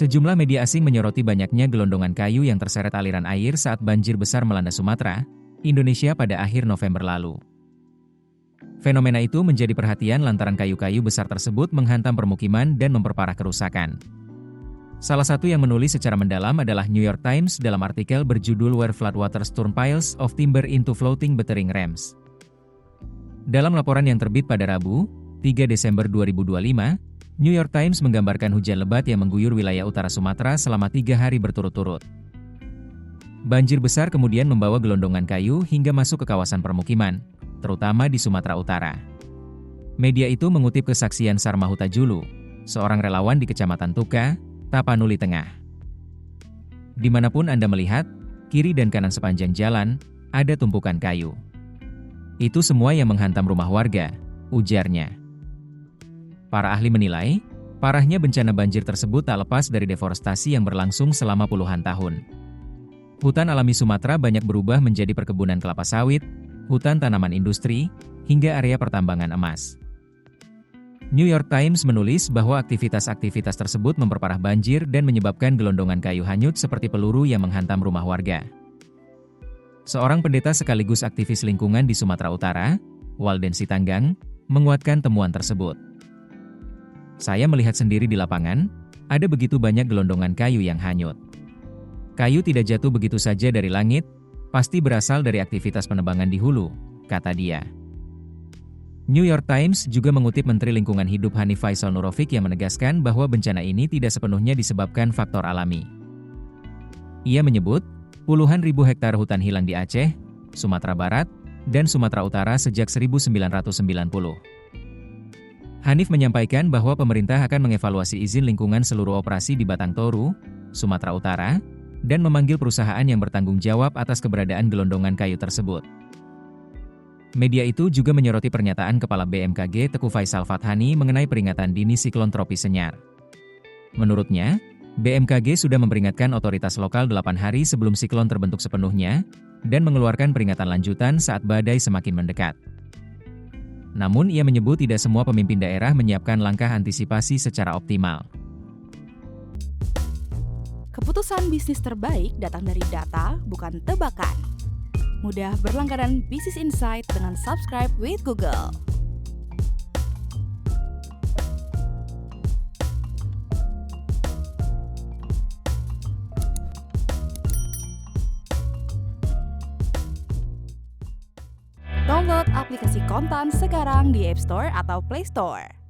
Sejumlah media asing menyoroti banyaknya gelondongan kayu yang terseret aliran air saat banjir besar melanda Sumatera, Indonesia pada akhir November lalu. Fenomena itu menjadi perhatian lantaran kayu-kayu besar tersebut menghantam permukiman dan memperparah kerusakan. Salah satu yang menulis secara mendalam adalah New York Times dalam artikel berjudul Where Floodwaters Turn Piles of Timber into Floating Battering Rams. Dalam laporan yang terbit pada Rabu, 3 Desember 2025, New York Times menggambarkan hujan lebat yang mengguyur wilayah utara Sumatera selama 3 hari berturut-turut. Banjir besar kemudian membawa gelondongan kayu hingga masuk ke kawasan permukiman, terutama di Sumatera Utara. Media itu mengutip kesaksian Sarma Huta-Julu, seorang relawan di Kecamatan Tuka, Tapanuli Tengah. Dimanapun Anda melihat, kiri dan kanan sepanjang jalan, ada tumpukan kayu. Itu semua yang menghantam rumah warga, ujarnya. Para ahli menilai, parahnya bencana banjir tersebut tak lepas dari deforestasi yang berlangsung selama puluhan tahun. Hutan alami Sumatera banyak berubah menjadi perkebunan kelapa sawit, hutan tanaman industri, hingga area pertambangan emas. New York Times menulis bahwa aktivitas-aktivitas tersebut memperparah banjir dan menyebabkan gelondongan kayu hanyut seperti peluru yang menghantam rumah warga. Seorang pendeta sekaligus aktivis lingkungan di Sumatera Utara, Walden Sitanggang, menguatkan temuan tersebut. Saya melihat sendiri di lapangan, ada begitu banyak gelondongan kayu yang hanyut. Kayu tidak jatuh begitu saja dari langit, pasti berasal dari aktivitas penebangan di hulu, kata dia. New York Times juga mengutip Menteri Lingkungan Hidup Hanif Faisal Nurofik yang menegaskan bahwa bencana ini tidak sepenuhnya disebabkan faktor alami. Ia menyebut, puluhan ribu hektar hutan hilang di Aceh, Sumatera Barat, dan Sumatera Utara sejak 1990. Hanif menyampaikan bahwa pemerintah akan mengevaluasi izin lingkungan seluruh operasi di Batang Toru, Sumatera Utara, dan memanggil perusahaan yang bertanggung jawab atas keberadaan gelondongan kayu tersebut. Media itu juga menyoroti pernyataan Kepala BMKG Teguh Faisal Fathani mengenai peringatan dini siklon tropis Senyar. Menurutnya, BMKG sudah memperingatkan otoritas lokal 8 hari sebelum siklon terbentuk sepenuhnya, dan mengeluarkan peringatan lanjutan saat badai semakin mendekat. Namun ia menyebut tidak semua pemimpin daerah menyiapkan langkah antisipasi secara optimal. Keputusan bisnis terbaik datang dari data, bukan tebakan. Mudah berlangganan Business Insight dengan subscribe with Google. Download aplikasi Kontan sekarang di App Store atau Play Store.